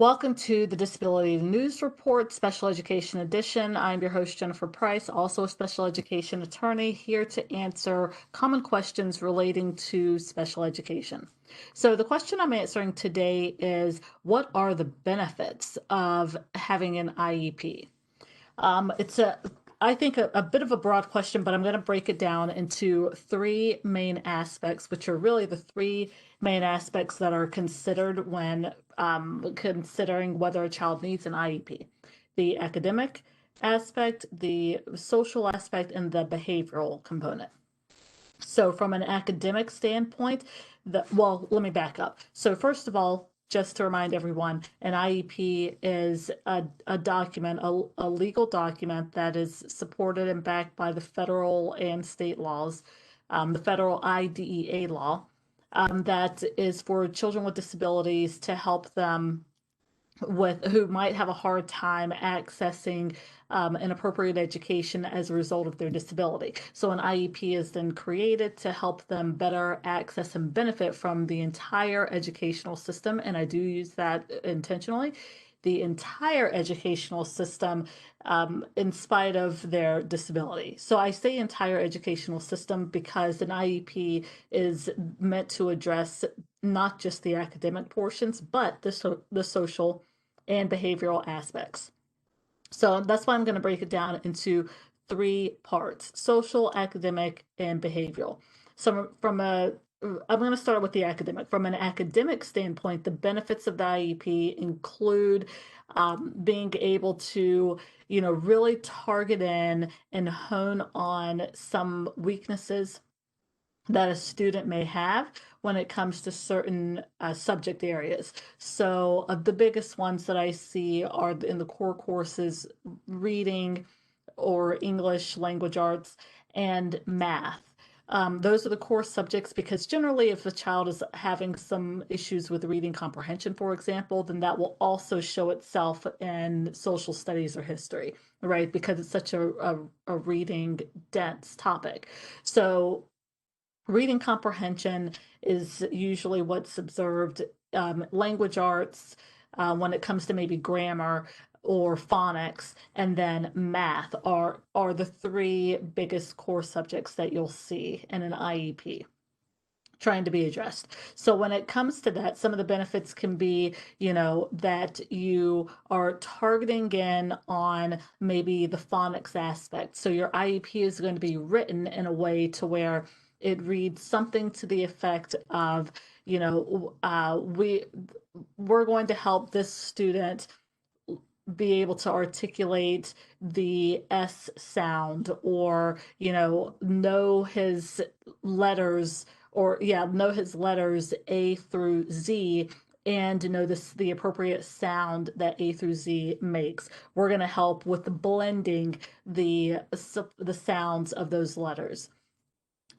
Welcome to the Disability News Report, Special Education Edition. I'm your host, Jennifer Price, also a special education attorney, here to answer common questions relating to special education. So the question I'm answering today is, what are the benefits of having an IEP? It's I think a bit of a broad question, but I'm going to break it down into three main aspects, which are really the three main aspects that are considered when considering whether a child needs an IEP. The academic aspect, the social aspect, and the behavioral component. So from an academic standpoint, let me back up. So first of all, just to remind everyone, an IEP is a document, a legal document that is supported and backed by the federal and state laws, the federal IDEA law, that is for children with disabilities to help them who might have a hard time accessing an appropriate education as a result of their disability. So an IEP is then created to help them better access and benefit from the entire educational system, and I do use that intentionally, the entire educational system, in spite of their disability. So I say entire educational system because an IEP is meant to address not just the academic portions, but the social and behavioral aspects. So that's why I'm going to break it down into three parts: social, academic, and behavioral. So I'm going to start with the academic. From an academic standpoint, the benefits of the IEP include being able to, really target in and hone on some weaknesses that a student may have when it comes to certain subject areas. So the biggest ones that I see are in the core courses: reading or English language arts and math. Those are the core subjects because generally if a child is having some issues with reading comprehension, for example, then that will also show itself in social studies or history, right? Because it's such a reading dense topic. So reading comprehension is usually what's observed. Language arts, when it comes to maybe grammar or phonics, and then math are the three biggest core subjects that you'll see in an IEP trying to be addressed. So when it comes to that, some of the benefits can be, that you are targeting in on maybe the phonics aspect. So your IEP is going to be written in a way to where it reads something to the effect of, we're going to help this student be able to articulate the S sound, or know his letters, or know his letters A through Z, and know the appropriate sound that A through Z makes. We're going to help with blending the sounds of those letters.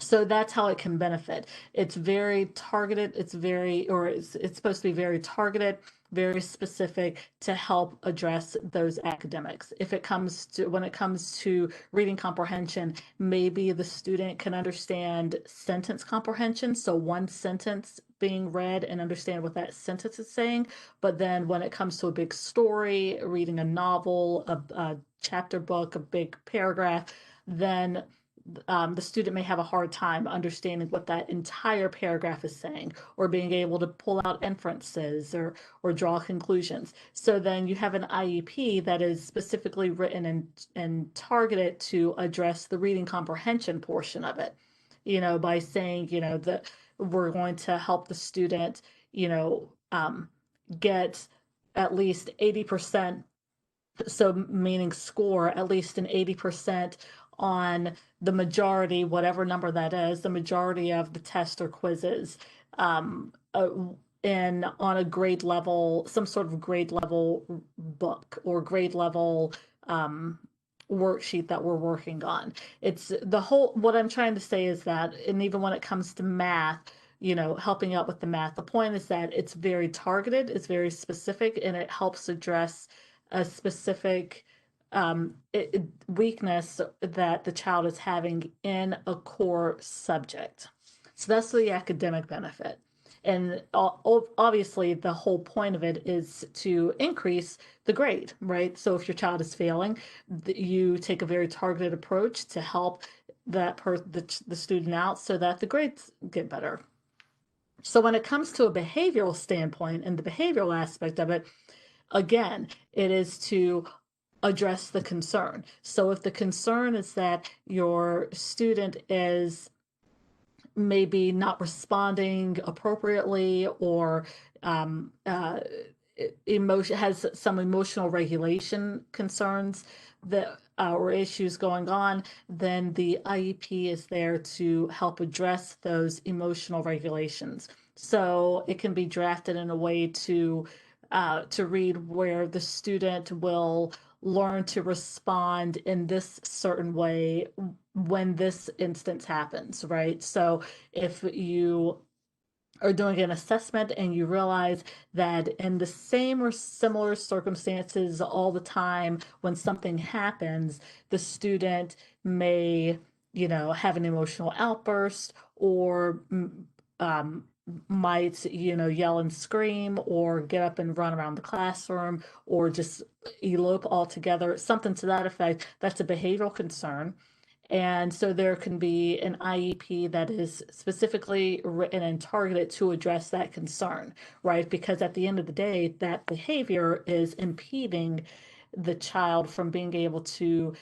So that's how it can benefit. It's very targeted. It's supposed to be very targeted, very specific to help address those academics. When it comes to reading comprehension, maybe the student can understand sentence comprehension. So one sentence being read and understand what that sentence is saying. But then when it comes to a big story, reading a novel, a chapter book, a big paragraph, then the student may have a hard time understanding what that entire paragraph is saying, or being able to pull out inferences or draw conclusions. So then you have an IEP that is specifically written and targeted to address the reading comprehension portion of it, by saying, that we're going to help the student, get at least 80%, so meaning score at least an 80% on the majority, whatever number that is, the majority of the test or quizzes, and on a grade level, some sort of grade level book or grade level worksheet that we're working on. It's what I'm trying to say is that, and even when it comes to math, helping out with the math, the point is that it's very targeted, it's very specific, and it helps address a specific weakness that the child is having in a core subject. So that's the academic benefit. And obviously, the whole point of it is to increase the grade, right? So if your child is failing, you take a very targeted approach to help the student out so that the grades get better. So when it comes to a behavioral standpoint and the behavioral aspect of it, again, it is to address the concern. So if the concern is that your student is maybe not responding appropriately or um, uh, emotion has some emotional regulation concerns that or issues going on, then the IEP is there to help address those emotional regulations. So it can be drafted in a way to read where the student will learn to respond in this certain way when this instance happens, right? So if you are doing an assessment and you realize that in the same or similar circumstances all the time when something happens, the student may, have an emotional outburst or um, might, yell and scream or get up and run around the classroom or just elope altogether, something to that effect. That's a behavioral concern. And so there can be an IEP that is specifically written and targeted to address that concern, right? Because at the end of the day, that behavior is impeding the child from being able to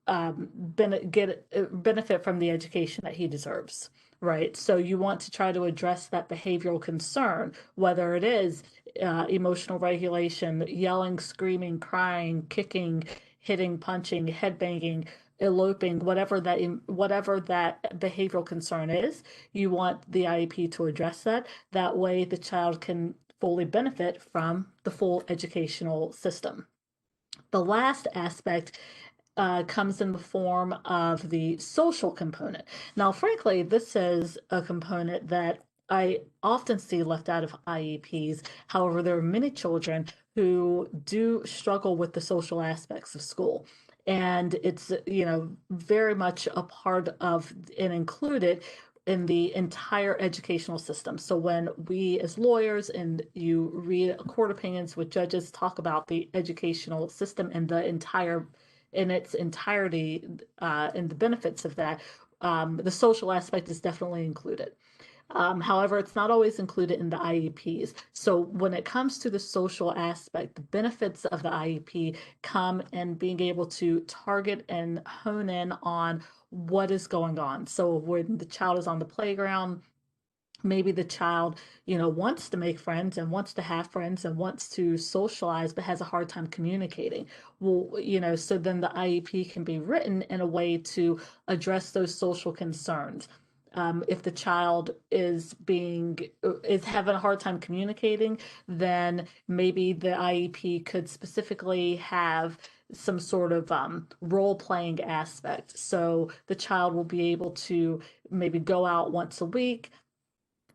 benefit from the education that he deserves, right? So you want to try to address that behavioral concern, whether it is emotional regulation, yelling, screaming, crying, kicking, hitting, punching, headbanging, eloping, whatever that behavioral concern is. You want the IEP to address that. That way, the child can fully benefit from the full educational system. The last aspect comes in the form of the social component. Now, frankly, this is a component that I often see left out of IEPs. However, there are many children who do struggle with the social aspects of school. And it's, very much a part of and included in the entire educational system. So when we as lawyers and you read court opinions with judges talk about the educational system and the entire in its entirety and the benefits of that, the social aspect is definitely included. However, it's not always included in the IEPs. So when it comes to the social aspect, the benefits of the IEP come in being able to target and hone in on what is going on. So when the child is on the playground, maybe the child, wants to make friends and wants to have friends and wants to socialize, but has a hard time communicating. Well, so then the IEP can be written in a way to address those social concerns. If the child is having a hard time communicating, then maybe the IEP could specifically have some sort of role playing aspect. So the child will be able to maybe go out once a week,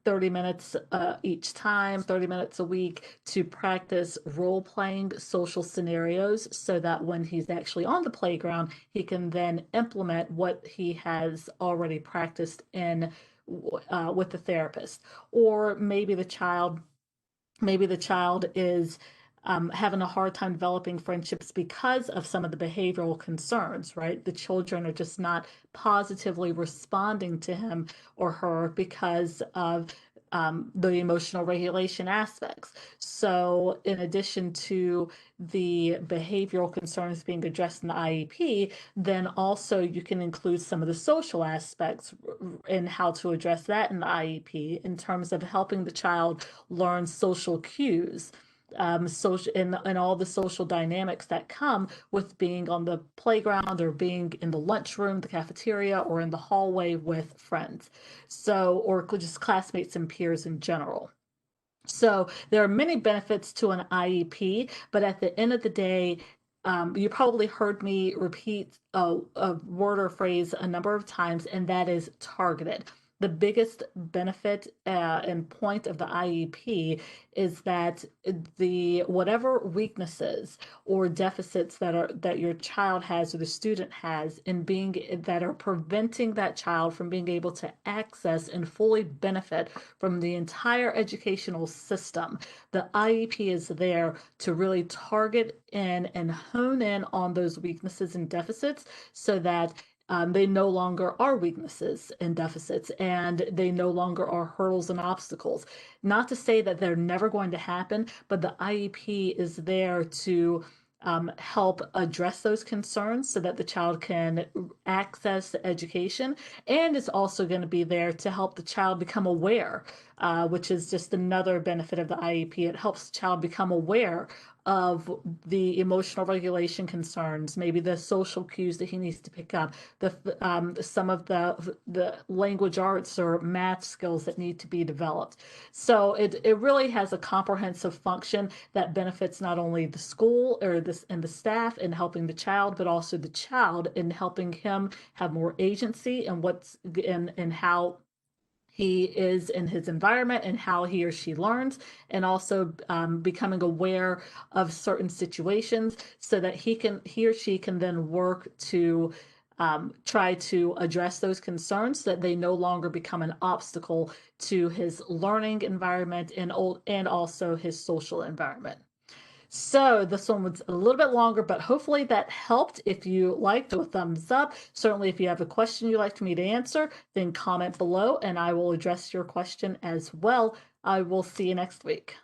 30 minutes each time, 30 minutes a week to practice role playing social scenarios so that when he's actually on the playground, he can then implement what he has already practiced in with the therapist. Or maybe the child is having a hard time developing friendships because of some of the behavioral concerns, right? The children are just not positively responding to him or her because of the emotional regulation aspects. So, in addition to the behavioral concerns being addressed in the IEP, then also you can include some of the social aspects in how to address that in the IEP in terms of helping the child learn social cues, social and all the social dynamics that come with being on the playground or being in the lunchroom, the cafeteria, or in the hallway with friends. So, or just classmates and peers in general. So there are many benefits to an IEP, but at the end of the day, you probably heard me repeat a word or phrase a number of times, and that is targeted. the biggest benefit and point of the IEP is that the whatever weaknesses or deficits that your child has or the student has in being that are preventing that child from being able to access and fully benefit from the entire educational system. The IEP is there to really target in and hone in on those weaknesses and deficits so that they no longer are weaknesses and deficits, and they no longer are hurdles and obstacles. Not to say that they're never going to happen, but the IEP is there to help address those concerns so that the child can access education. And it's also going to be there to help the child become aware, which is just another benefit of the IEP. It helps the child become aware of the emotional regulation concerns, maybe the social cues that he needs to pick up, some of the language arts or math skills that need to be developed. So it really has a comprehensive function that benefits not only the school or this and the staff in helping the child, but also the child in helping him have more agency and what's and how he is in his environment and how he or she learns, and also becoming aware of certain situations so that he or she can then work to try to address those concerns so that they no longer become an obstacle to his learning environment and also his social environment. So this one was a little bit longer, but hopefully that helped. If you liked, do a thumbs up. Certainly, if you have a question you'd like me to answer, then comment below and I will address your question as well. I will see you next week.